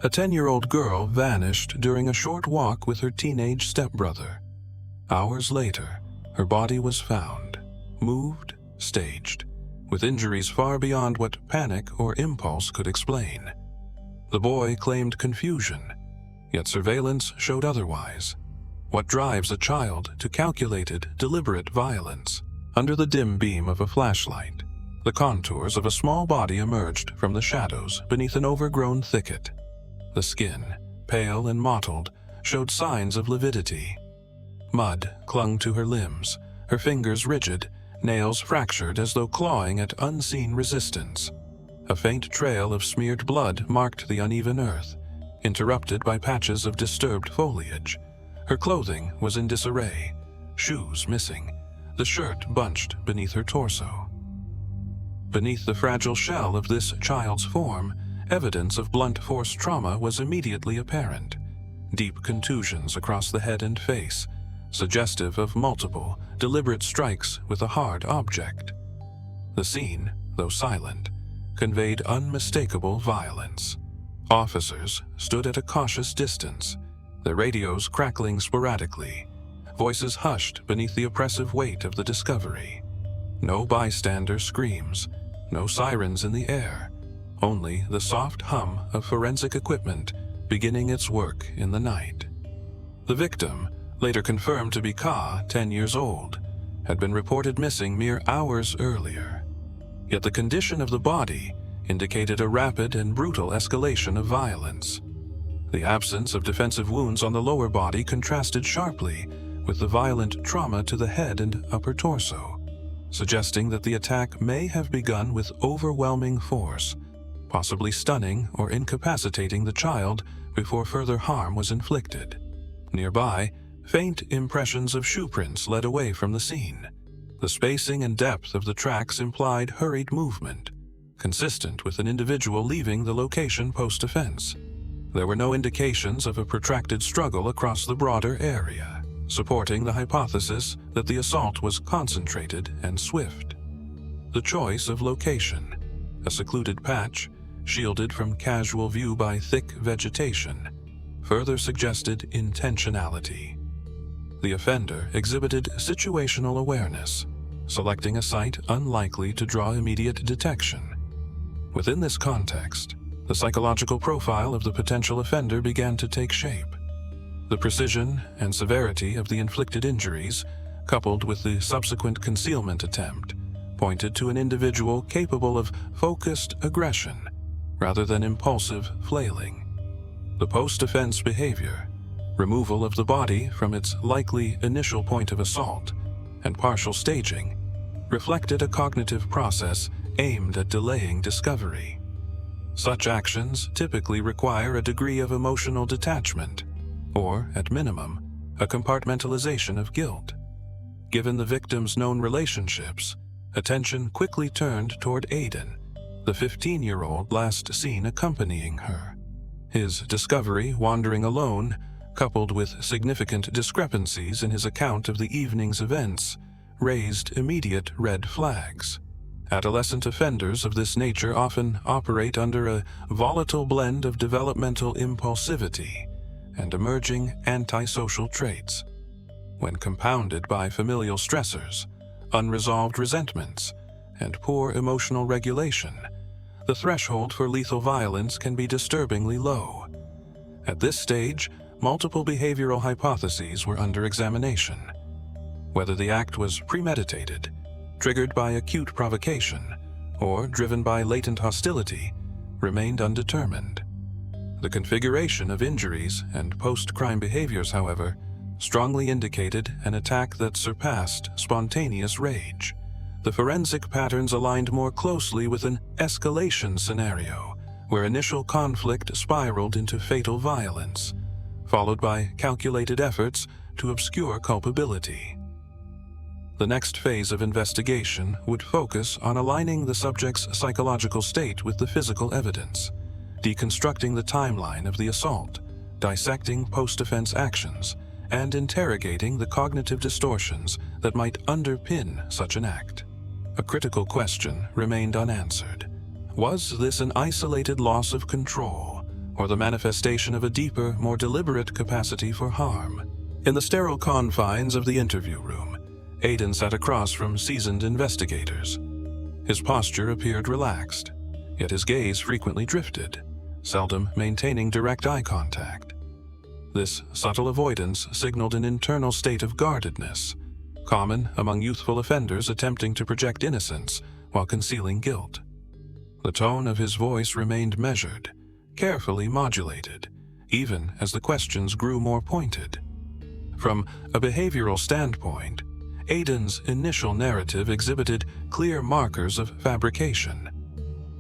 A 10-year-old girl vanished during a short walk with her teenage stepbrother. Hours later, her body was found, moved, staged, with injuries far beyond what panic or impulse could explain. The boy claimed confusion, yet surveillance showed otherwise. What drives a child to calculated, deliberate violence? Under the dim beam of a flashlight, the contours of a small body emerged from the shadows beneath an overgrown thicket. The skin, pale and mottled, showed signs of lividity. Mud clung to her limbs, her fingers rigid, nails fractured as though clawing at unseen resistance. A faint trail of smeared blood marked the uneven earth, interrupted by patches of disturbed foliage. Her clothing was in disarray, shoes missing, the shirt bunched beneath her torso. Beneath the fragile shell of this child's form, evidence of blunt force trauma was immediately apparent. Deep contusions across the head and face, suggestive of multiple, deliberate strikes with a hard object. The scene, though silent, conveyed unmistakable violence. Officers stood at a cautious distance, their radios crackling sporadically, voices hushed beneath the oppressive weight of the discovery. No bystander screams, no sirens in the air, only the soft hum of forensic equipment beginning its work in the night. The victim, later confirmed to be Ka, 10 years old, had been reported missing mere hours earlier. Yet the condition of the body indicated a rapid and brutal escalation of violence. The absence of defensive wounds on the lower body contrasted sharply with the violent trauma to the head and upper torso, suggesting that the attack may have begun with overwhelming force, possibly stunning or incapacitating the child before further harm was inflicted. Nearby, faint impressions of shoe prints led away from the scene. The spacing and depth of the tracks implied hurried movement, consistent with an individual leaving the location post-offense. There were no indications of a protracted struggle across the broader area, supporting the hypothesis that the assault was concentrated and swift. The choice of location, a secluded patch, shielded from casual view by thick vegetation, further suggested intentionality. The offender exhibited situational awareness, selecting a site unlikely to draw immediate detection. Within this context, the psychological profile of the potential offender began to take shape. The precision and severity of the inflicted injuries, coupled with the subsequent concealment attempt, pointed to an individual capable of focused aggression rather than impulsive flailing. The post-offense behavior, removal of the body from its likely initial point of assault, and partial staging, reflected a cognitive process aimed at delaying discovery. Such actions typically require a degree of emotional detachment, or, at minimum, a compartmentalization of guilt. Given the victim's known relationships, attention quickly turned toward Aiden, the 15-year-old last seen accompanying her. His discovery wandering alone, coupled with significant discrepancies in his account of the evening's events, raised immediate red flags. Adolescent offenders of this nature often operate under a volatile blend of developmental impulsivity and emerging antisocial traits. When compounded by familial stressors, unresolved resentments, and poor emotional regulation, the threshold for lethal violence can be disturbingly low. At this stage, multiple behavioral hypotheses were under examination. Whether the act was premeditated, triggered by acute provocation, or driven by latent hostility, remained undetermined. The configuration of injuries and post-crime behaviors, however, strongly indicated an attack that surpassed spontaneous rage. The forensic patterns aligned more closely with an escalation scenario, where initial conflict spiraled into fatal violence, followed by calculated efforts to obscure culpability. The next phase of investigation would focus on aligning the subject's psychological state with the physical evidence, deconstructing the timeline of the assault, dissecting post-offense actions, and interrogating the cognitive distortions that might underpin such an act. A critical question remained unanswered. Was this an isolated loss of control, or the manifestation of a deeper, more deliberate capacity for harm. In the sterile confines of the interview room, Aiden sat across from seasoned investigators. His posture appeared relaxed, yet his gaze frequently drifted, seldom maintaining direct eye contact. This subtle avoidance signaled an internal state of guardedness, common among youthful offenders attempting to project innocence while concealing guilt. The tone of his voice remained measured, carefully modulated, even as the questions grew more pointed. From a behavioral standpoint, Aiden's initial narrative exhibited clear markers of fabrication.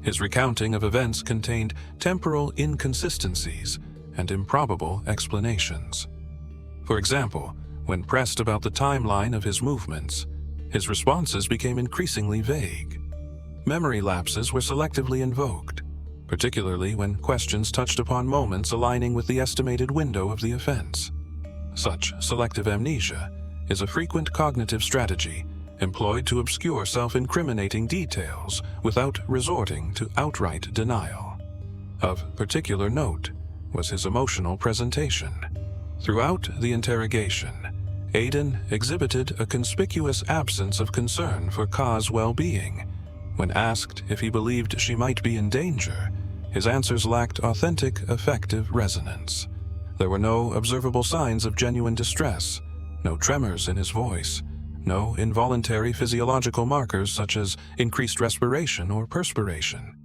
His recounting of events contained temporal inconsistencies and improbable explanations. For example, when pressed about the timeline of his movements, his responses became increasingly vague. Memory lapses were selectively invoked, particularly when questions touched upon moments aligning with the estimated window of the offense. Such selective amnesia is a frequent cognitive strategy employed to obscure self-incriminating details without resorting to outright denial. Of particular note was his emotional presentation. Throughout the interrogation, Aiden exhibited a conspicuous absence of concern for Ka's well-being. When asked if he believed she might be in danger, his answers lacked authentic, affective resonance. There were no observable signs of genuine distress, no tremors in his voice, no involuntary physiological markers such as increased respiration or perspiration.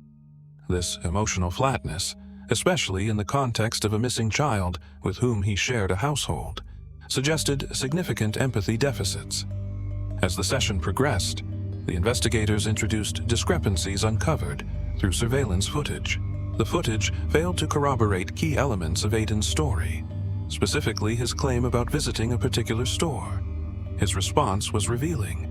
This emotional flatness, especially in the context of a missing child with whom he shared a household, suggested significant empathy deficits. As the session progressed, the investigators introduced discrepancies uncovered through surveillance footage. The footage failed to corroborate key elements of Aiden's story, specifically his claim about visiting a particular store. His response was revealing.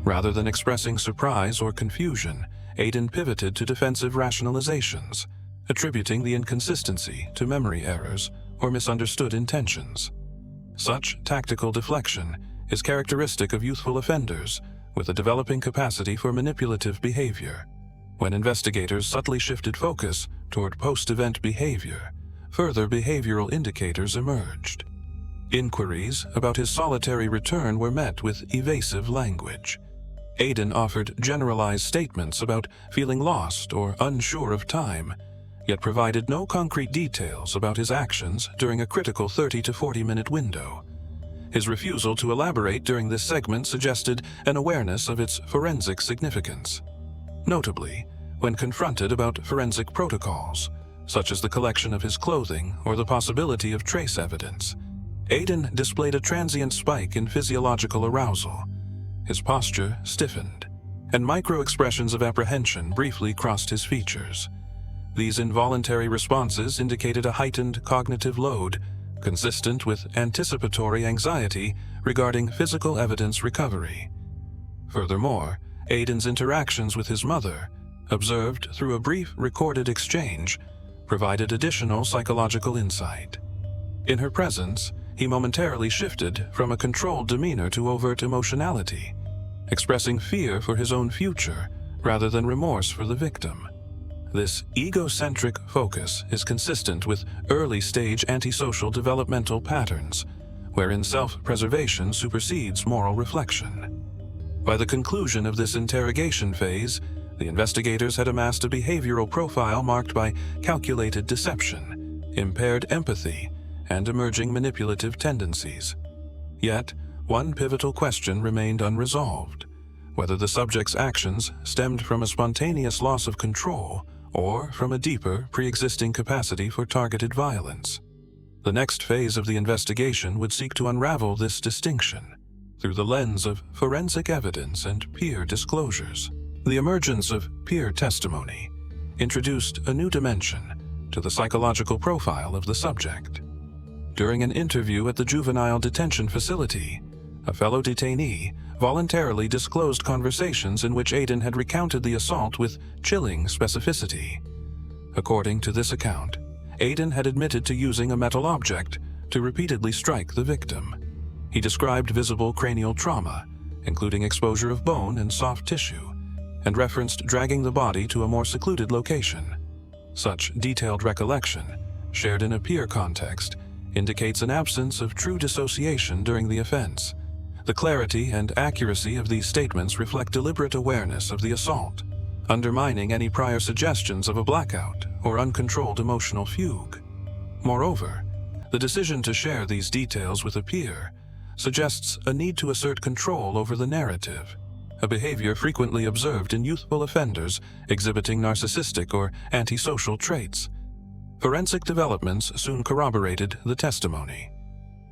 Rather than expressing surprise or confusion, Aiden pivoted to defensive rationalizations, attributing the inconsistency to memory errors or misunderstood intentions. Such tactical deflection is characteristic of youthful offenders with a developing capacity for manipulative behavior. When investigators subtly shifted focus toward post-event behavior, further behavioral indicators emerged. Inquiries about his solitary return were met with evasive language. Aiden offered generalized statements about feeling lost or unsure of time, yet provided no concrete details about his actions during a critical 30 to 40-minute window. His refusal to elaborate during this segment suggested an awareness of its forensic significance. Notably, when confronted about forensic protocols, such as the collection of his clothing or the possibility of trace evidence, Aiden displayed a transient spike in physiological arousal. His posture stiffened, and micro-expressions of apprehension briefly crossed his features. These involuntary responses indicated a heightened cognitive load, consistent with anticipatory anxiety regarding physical evidence recovery. Furthermore, Aiden's interactions with his mother, observed through a brief recorded exchange, provided additional psychological insight. In her presence, he momentarily shifted from a controlled demeanor to overt emotionality, expressing fear for his own future rather than remorse for the victim. This egocentric focus is consistent with early-stage antisocial developmental patterns, wherein self-preservation supersedes moral reflection. By the conclusion of this interrogation phase, the investigators had amassed a behavioral profile marked by calculated deception, impaired empathy, and emerging manipulative tendencies. Yet, one pivotal question remained unresolved: whether the subject's actions stemmed from a spontaneous loss of control or from a deeper, pre-existing capacity for targeted violence. The next phase of the investigation would seek to unravel this distinction through the lens of forensic evidence and peer disclosures. The emergence of peer testimony introduced a new dimension to the psychological profile of the subject. During an interview at the juvenile detention facility, a fellow detainee voluntarily disclosed conversations in which Aiden had recounted the assault with chilling specificity. According to this account, Aiden had admitted to using a metal object to repeatedly strike the victim. He described visible cranial trauma, including exposure of bone and soft tissue, and referenced dragging the body to a more secluded location. Such detailed recollection shared in a peer context, indicates an absence of true dissociation during the offense. The clarity and accuracy of these statements reflect deliberate awareness of the assault, undermining any prior suggestions of a blackout or uncontrolled emotional fugue. Moreover, the decision to share these details with a peer suggests a need to assert control over the narrative, a behavior frequently observed in youthful offenders exhibiting narcissistic or antisocial traits. Forensic developments soon corroborated the testimony.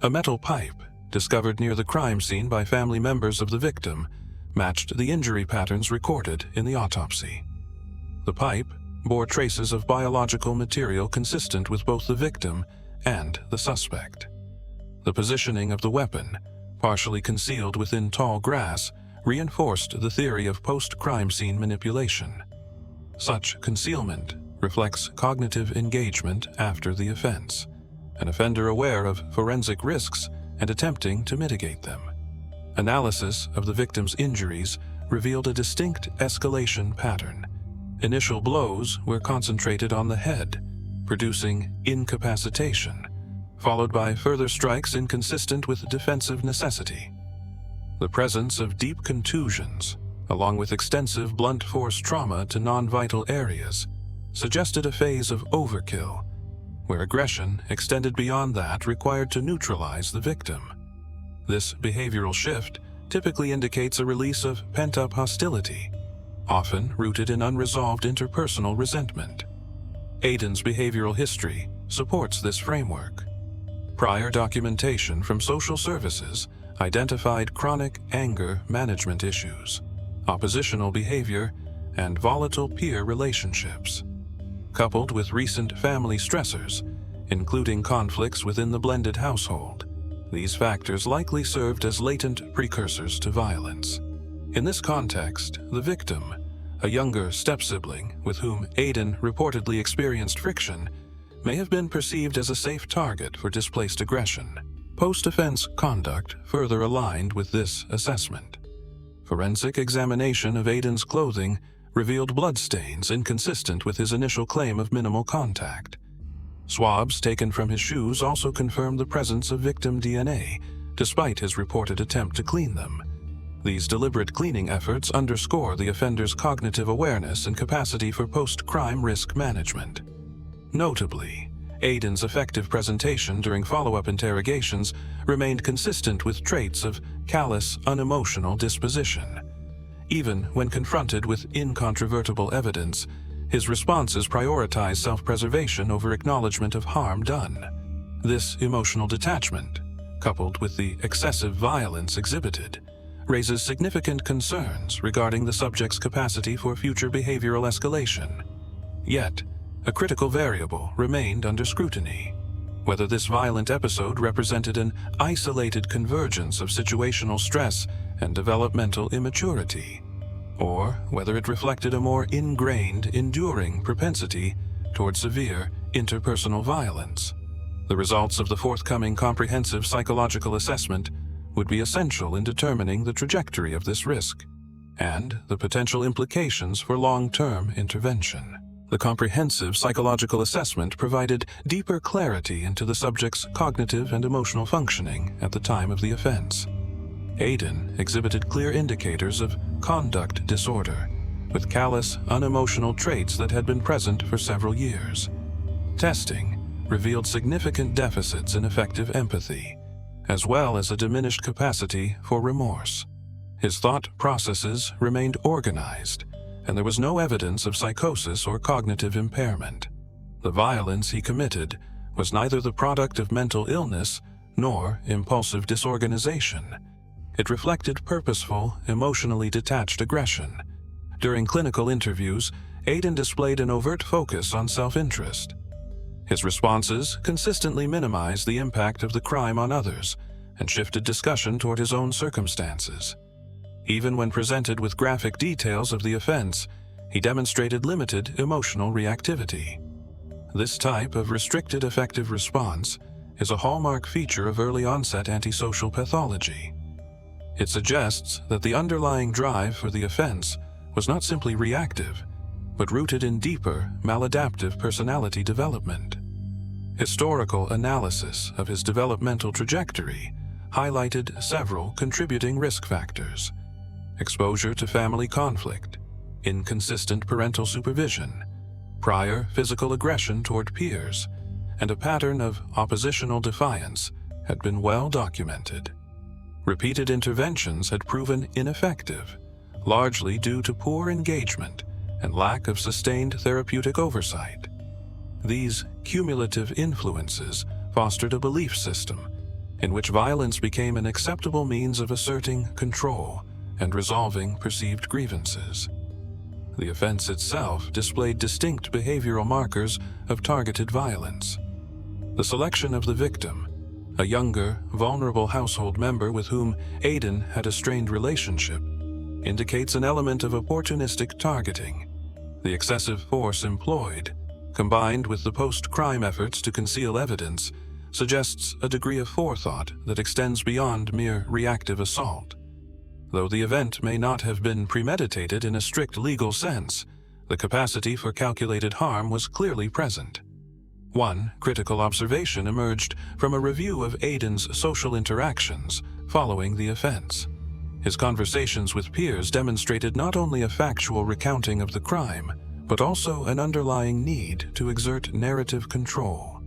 A metal pipe, discovered near the crime scene by family members of the victim, matched the injury patterns recorded in the autopsy. The pipe bore traces of biological material consistent with both the victim and the suspect. The positioning of the weapon, partially concealed within tall grass, reinforced the theory of post-crime scene manipulation. Such concealment reflects cognitive engagement after the offense, an offender aware of forensic risks and attempting to mitigate them. Analysis of the victim's injuries revealed a distinct escalation pattern. Initial blows were concentrated on the head, producing incapacitation, followed by further strikes inconsistent with defensive necessity. The presence of deep contusions, along with extensive blunt force trauma to non-vital areas, suggested a phase of overkill, where aggression extended beyond that required to neutralize the victim. This behavioral shift typically indicates a release of pent-up hostility, often rooted in unresolved interpersonal resentment. Aiden's behavioral history supports this framework. Prior documentation from social services identified chronic anger management issues, oppositional behavior, and volatile peer relationships. Coupled with recent family stressors, including conflicts within the blended household, these factors likely served as latent precursors to violence. In this context, the victim, a younger step-sibling with whom Aiden reportedly experienced friction, may have been perceived as a safe target for displaced aggression. Post-offense conduct further aligned with this assessment. Forensic examination of Aiden's clothing revealed bloodstains inconsistent with his initial claim of minimal contact. Swabs taken from his shoes also confirmed the presence of victim DNA, despite his reported attempt to clean them. These deliberate cleaning efforts underscore the offender's cognitive awareness and capacity for post-crime risk management. Notably, Aiden's effective presentation during follow-up interrogations remained consistent with traits of callous, unemotional disposition. Even when confronted with incontrovertible evidence, his responses prioritized self-preservation over acknowledgement of harm done. This emotional detachment, coupled with the excessive violence exhibited, raises significant concerns regarding the subject's capacity for future behavioral escalation. Yet, a critical variable remained under scrutiny: whether this violent episode represented an isolated convergence of situational stress and developmental immaturity, or whether it reflected a more ingrained, enduring propensity toward severe interpersonal violence. The results of the forthcoming comprehensive psychological assessment would be essential in determining the trajectory of this risk and the potential implications for long-term intervention. The comprehensive psychological assessment provided deeper clarity into the subject's cognitive and emotional functioning at the time of the offense. Aiden exhibited clear indicators of conduct disorder, with callous, unemotional traits that had been present for several years. Testing revealed significant deficits in effective empathy, as well as a diminished capacity for remorse. His thought processes remained organized, and there was no evidence of psychosis or cognitive impairment. The violence he committed was neither the product of mental illness nor impulsive disorganization. It reflected purposeful, emotionally detached aggression. During clinical interviews, Aiden displayed an overt focus on self-interest. His responses consistently minimized the impact of the crime on others and shifted discussion toward his own circumstances. Even when presented with graphic details of the offense, he demonstrated limited emotional reactivity. This type of restricted affective response is a hallmark feature of early-onset antisocial pathology. It suggests that the underlying drive for the offense was not simply reactive, but rooted in deeper, maladaptive personality development. Historical analysis of his developmental trajectory highlighted several contributing risk factors: exposure to family conflict, inconsistent parental supervision, prior physical aggression toward peers, and a pattern of oppositional defiance had been well documented. Repeated interventions had proven ineffective, largely due to poor engagement and lack of sustained therapeutic oversight. These cumulative influences fostered a belief system in which violence became an acceptable means of asserting control and resolving perceived grievances. The offense itself displayed distinct behavioral markers of targeted violence. The selection of the victim, a younger, vulnerable household member with whom Aiden had a strained relationship, indicates an element of opportunistic targeting. The excessive force employed, combined with the post-crime efforts to conceal evidence, suggests a degree of forethought that extends beyond mere reactive assault. Though the event may not have been premeditated in a strict legal sense, the capacity for calculated harm was clearly present. One critical observation emerged from a review of Aiden's social interactions following the offense. His conversations with peers demonstrated not only a factual recounting of the crime, but also an underlying need to exert narrative control.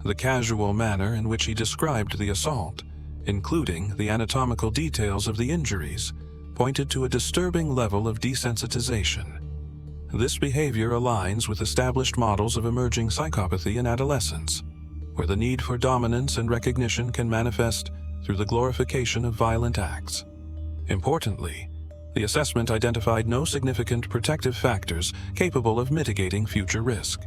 The casual manner in which he described the assault, including the anatomical details of the injuries, pointed to a disturbing level of desensitization. This behavior aligns with established models of emerging psychopathy in adolescence, where the need for dominance and recognition can manifest through the glorification of violent acts. Importantly, the assessment identified no significant protective factors capable of mitigating future risk.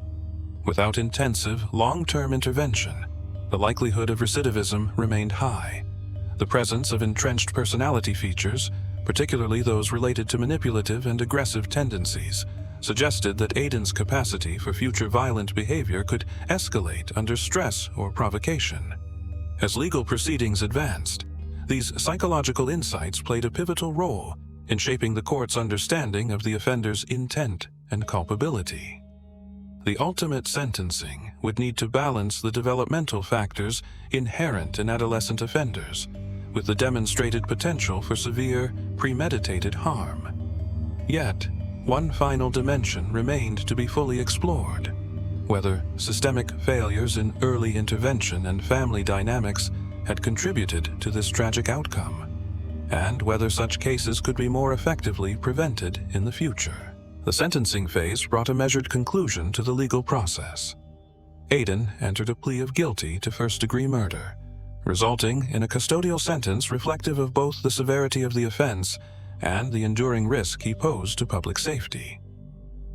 Without intensive, long-term intervention, the likelihood of recidivism remained high. The presence of entrenched personality features, particularly those related to manipulative and aggressive tendencies, suggested that Aiden's capacity for future violent behavior could escalate under stress or provocation. As legal proceedings advanced, these psychological insights played a pivotal role in shaping the court's understanding of the offender's intent and culpability. The ultimate sentencing would need to balance the developmental factors inherent in adolescent offenders with the demonstrated potential for severe, premeditated harm. Yet, one final dimension remained to be fully explored: whether systemic failures in early intervention and family dynamics had contributed to this tragic outcome, and whether such cases could be more effectively prevented in the future. The sentencing phase brought a measured conclusion to the legal process. Aiden entered a plea of guilty to first-degree murder, resulting in a custodial sentence reflective of both the severity of the offense and the enduring risk he posed to public safety.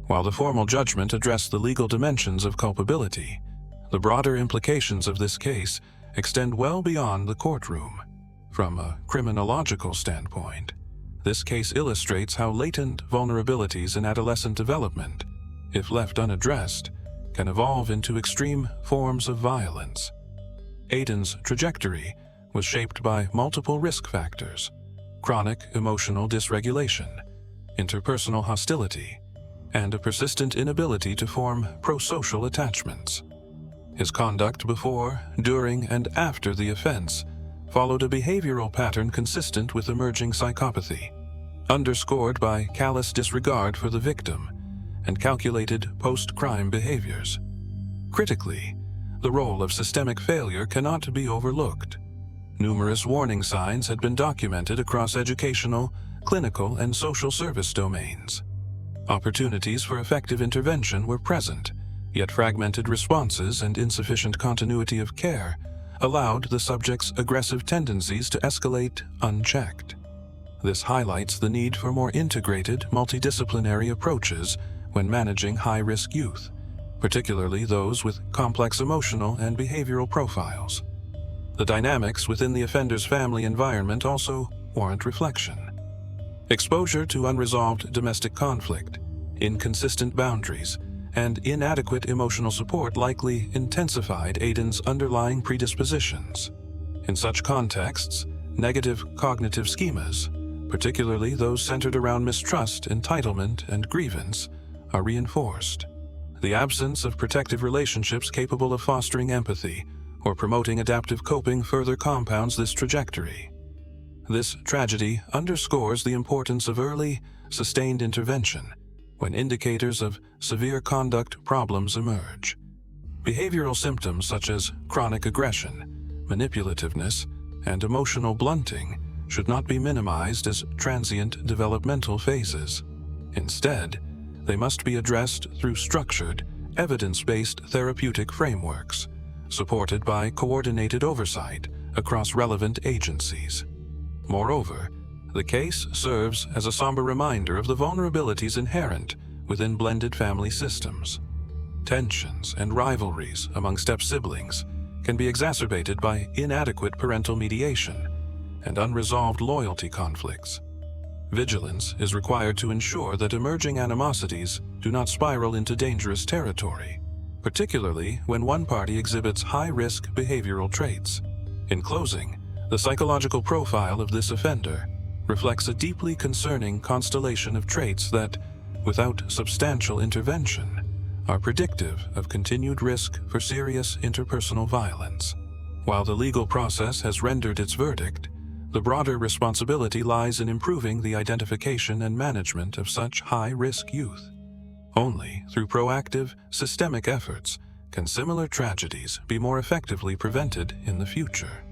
While the formal judgment addressed the legal dimensions of culpability, the broader implications of this case extend well beyond the courtroom. From a criminological standpoint, this case illustrates how latent vulnerabilities in adolescent development, if left unaddressed, can evolve into extreme forms of violence. Aiden's trajectory was shaped by multiple risk factors: chronic emotional dysregulation, interpersonal hostility, and a persistent inability to form prosocial attachments. His conduct before, during, and after the offense followed a behavioral pattern consistent with emerging psychopathy, underscored by callous disregard for the victim and calculated post-crime behaviors. Critically, the role of systemic failure cannot be overlooked. Numerous warning signs had been documented across educational, clinical, and social service domains. Opportunities for effective intervention were present, yet fragmented responses and insufficient continuity of care allowed the subject's aggressive tendencies to escalate unchecked. This highlights the need for more integrated, multidisciplinary approaches when managing high-risk youth, particularly those with complex emotional and behavioral profiles. The dynamics within the offender's family environment also warrant reflection. Exposure to unresolved domestic conflict, inconsistent boundaries, and inadequate emotional support likely intensified Aiden's underlying predispositions. In such contexts, negative cognitive schemas, particularly those centered around mistrust, entitlement, and grievance, are reinforced. the absence of protective relationships capable of fostering empathy or promoting adaptive coping further compounds this trajectory. This tragedy underscores the importance of early, sustained intervention when indicators of severe conduct problems emerge. Behavioral symptoms such as chronic aggression, manipulativeness, and emotional blunting should not be minimized as transient developmental phases. Instead, they must be addressed through structured, evidence-based therapeutic frameworks, supported by coordinated oversight across relevant agencies. Moreover, the case serves as a somber reminder of the vulnerabilities inherent within blended family systems. Tensions and rivalries among step-siblings can be exacerbated by inadequate parental mediation and unresolved loyalty conflicts. Vigilance is required to ensure that emerging animosities do not spiral into dangerous territory, particularly when one party exhibits high-risk behavioral traits. In closing, the psychological profile of this offender reflects a deeply concerning constellation of traits that, without substantial intervention, are predictive of continued risk for serious interpersonal violence. While the legal process has rendered its verdict, the broader responsibility lies in improving the identification and management of such high-risk youth. Only through proactive, systemic efforts can similar tragedies be more effectively prevented in the future.